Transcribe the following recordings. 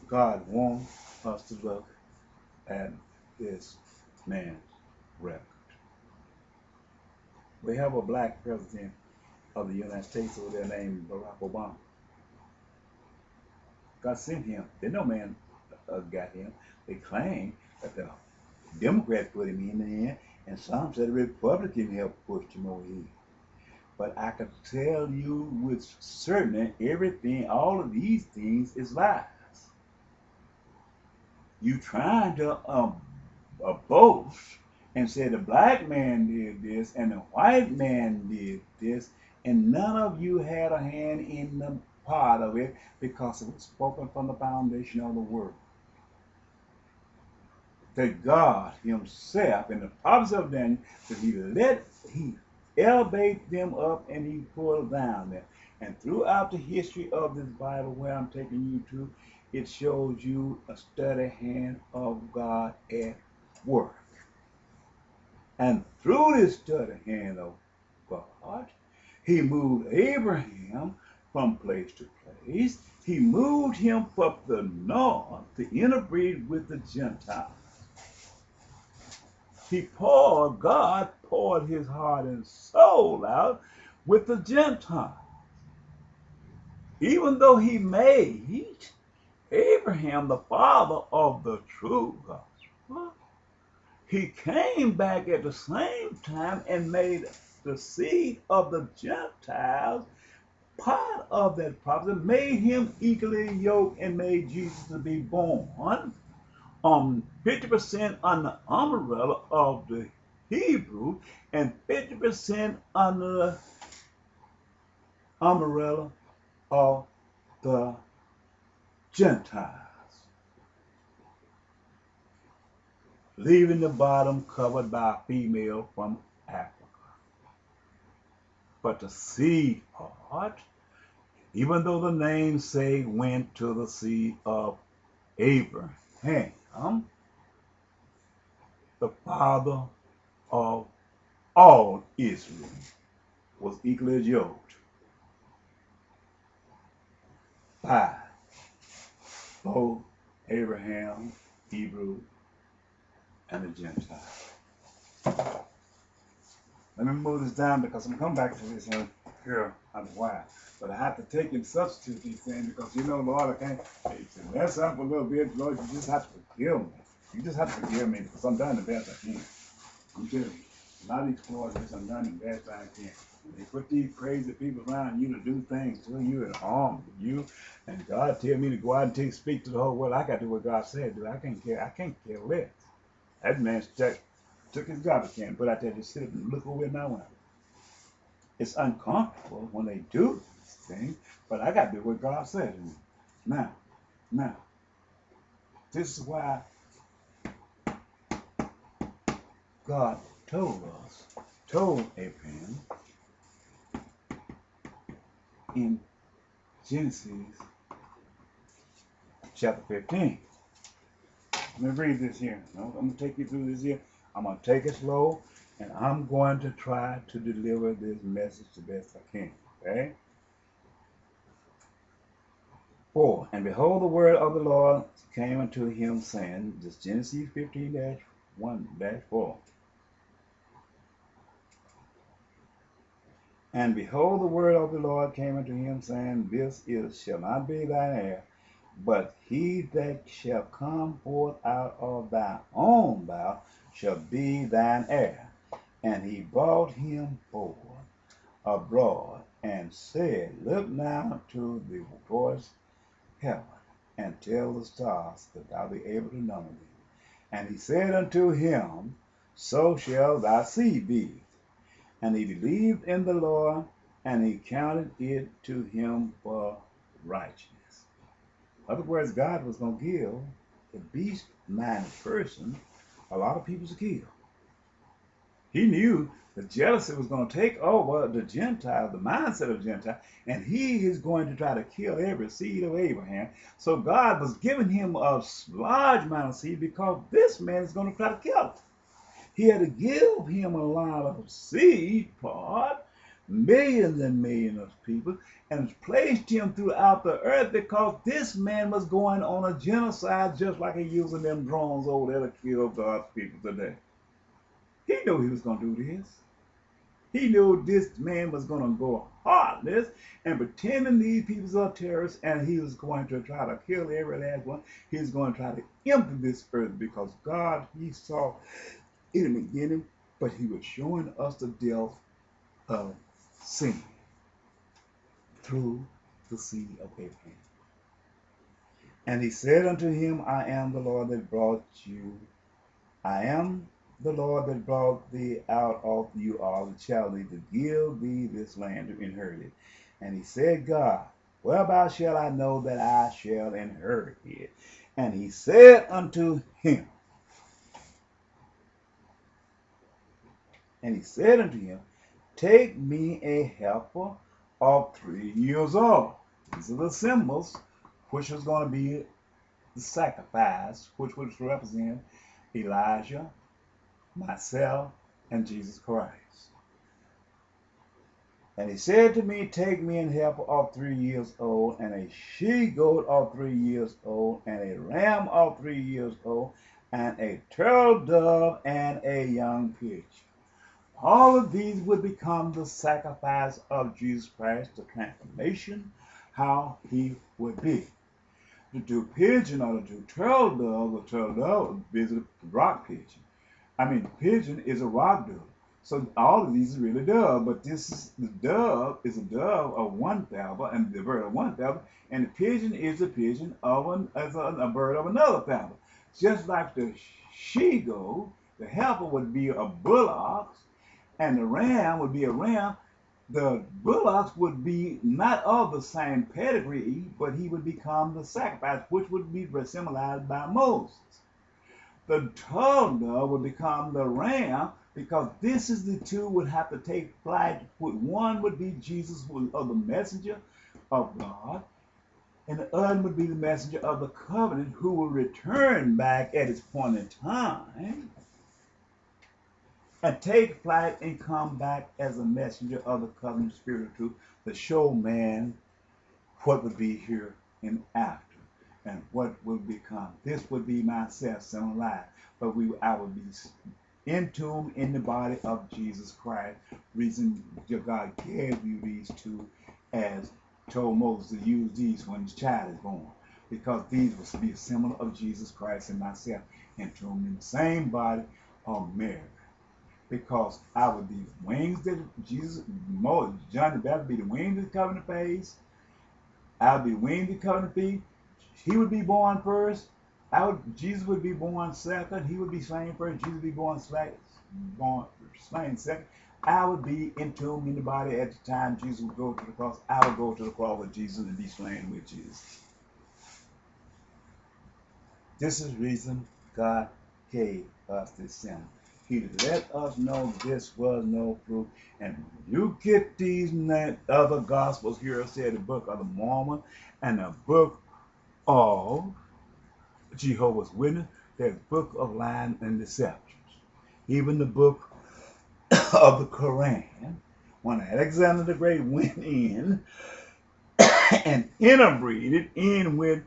God wants us to look at this man's record. We have a black president of the United States over there named Barack Obama. God sent him. Then no man got him. They claim that the Democrats put him in there, and some said the Republicans helped push him over here. But I can tell you with certainty, everything, all of these things is lies. You trying to boast and say the black man did this and the white man did this, and none of you had a hand in the part of it because it was spoken from the foundation of the world. That God himself in the prophets of Daniel, that he elevate them up and he pulled down them. And throughout the history of this Bible where I'm taking you to, it shows you a steady hand of God at work. And through this steady hand of God, he moved Abraham from place to place. He moved him from the north to interbreed with the Gentiles. God poured his heart and soul out with the Gentiles. Even though he made Abraham the father of the true gospel, he came back at the same time and made the seed of the Gentiles part of that prophecy, made him equally yoked and made Jesus to be born 50% under the umbrella of the Hebrew and 50% under the umbrella of the Gentiles, leaving the bottom covered by a female from Africa. But the seed part, even though the names say went to the seed of Abraham, the father of all Israel, was equally yoked by both Abraham, Hebrew, and the Gentile. Let me move this down because I'm coming back to this here on the wire. But I have to take and substitute these things because Lord, I can't mess up a little bit. Lord, you just have to forgive me. You just have to forgive me because I'm doing the best I can. I'm telling you. A lot of these exploiters, I'm doing the best I can. They put these crazy people around you to do things to you and harm you. And God tell me to go out and speak to the whole world. I got to do what God said, dude. I can't care less. That man took his garbage can, put out there to sit and look over in my window. It's uncomfortable when they do this thing, but I got to do what God said to me. Now, this is why God told Abraham in Genesis chapter 15. Let me read this here. I'm going to take you through this here. I'm going to take it slow, and I'm going to try to deliver this message the best I can. Okay? 4. And behold, the word of the Lord came unto him, saying, this Genesis 15-1-4. And behold, the word of the Lord came unto him, saying, this shall not be thine heir, but he that shall come forth out of thy own bowels shall be thine heir. And he brought him forward abroad, and said, look now to the voice heaven, and tell the stars, that thou be able to number them. And he said unto him, so shall thy seed be. And he believed in the Lord, and he counted it to him for righteousness. In other words, God was going to give the beast-minded person a lot of people to kill. He knew the jealousy was going to take over the Gentile, the mindset of Gentile, and he is going to try to kill every seed of Abraham. So God was giving him a large amount of seed because this man is going to try to kill him. He had to give him a lot of seed part millions and millions of people and placed him throughout the earth because this man was going on a genocide just like he using them drones over there to kill God's people today. He knew he was going to do this. He knew this man was going to go heartless and pretending these people are terrorists, and he was going to try to kill every last one. He was going to try to empty this earth because God, he saw in the beginning, but he was showing us the death of sin through the seed of Abraham. And he said unto him, I am the Lord that brought you. I am the Lord that brought thee out of you all the Chaldees to give thee this land to inherit it. And he said, God, whereby shall I know that I shall inherit it? And he said unto him, take me a heifer of 3 years old. These are the symbols which was going to be the sacrifice, which would represent Elijah, myself, and Jesus Christ. And he said to me, take me an heifer of 3 years old, and a she-goat of 3 years old, and a ram of 3 years old, and a turtle dove, and a young pigeon. All of these would become the sacrifice of Jesus Christ, the transformation, how he would be. The two pigeon or the two turtle dove is a rock pigeon. I mean, the pigeon is a rock dove. So all of these is really dove, but this is the dove is a dove of one feather, and the bird of one feather, and the pigeon is a pigeon of a bird of another feather. Just like the she-goat, the heifer would be a bullock, and the ram would be a ram. The bullocks would be not of the same pedigree, but he would become the sacrifice, which would be symbolized by Moses. The turtle dove would become the ram, because this is the two would have to take flight. One would be Jesus, of the messenger of God, and the other would be the messenger of the covenant, who will return back at its point in time and take flight and come back as a messenger of the covenant spirit of truth to show man what would be here and after and what would become. This would be myself, son alive, but I would be entombed in the body of Jesus Christ. Reason God gave you these two, as told Moses to use these when the child is born, because these will be a symbol of Jesus Christ and myself entombed in the same body of Mary. Because I would be wings that John the Baptist be the wings of the covenant face. I would be the wings of the covenant feet. He would be born first. Jesus would be born second. He would be slain first. Jesus would be born slain second. I would be entombed in the body at the time Jesus would go to the cross. I would go to the cross with Jesus and be slain with Jesus. This is the reason God gave us this symbol. He let us know this was no fluke. And you get these other gospels here, said the book of the Mormon and the book of Jehovah's Witness, there's book of lying and deceptions. Even the book of the Quran, when Alexander the Great went in and interbreeded in with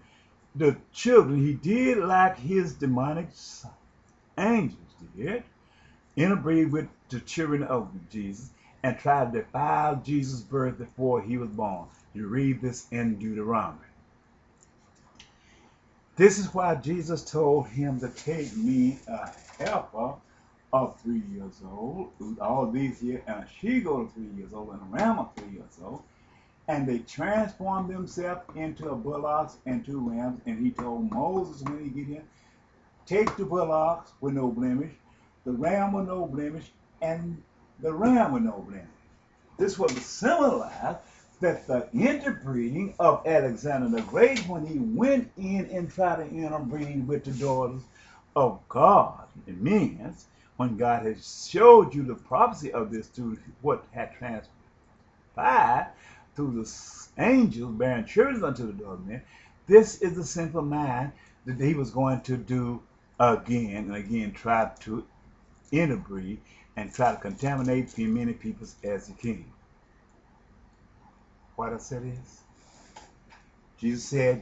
the children, he did like his demonic angels did, interbreed with the children of Jesus and tried to defile Jesus' birth before he was born. You read this in Deuteronomy. This is why Jesus told him to take me a heifer of 3 years old, all these here, and a she-goat of 3 years old, and a ram of 3 years old, and they transformed themselves into a bullocks and 2 rams. And he told Moses when he get in, take the bullocks with no blemish, the ram with no blemish, and the ram with no blemish. This was symbolized that the interbreeding of Alexander the Great, when he went in and tried to interbreed with the daughters of God, it means when God has showed you the prophecy of this through what had transpired through the angels bearing children unto the daughters of men, this is the sinful mind that he was going to do again and again, try to interbreed and try to contaminate many people as he can. what I said is? Jesus said,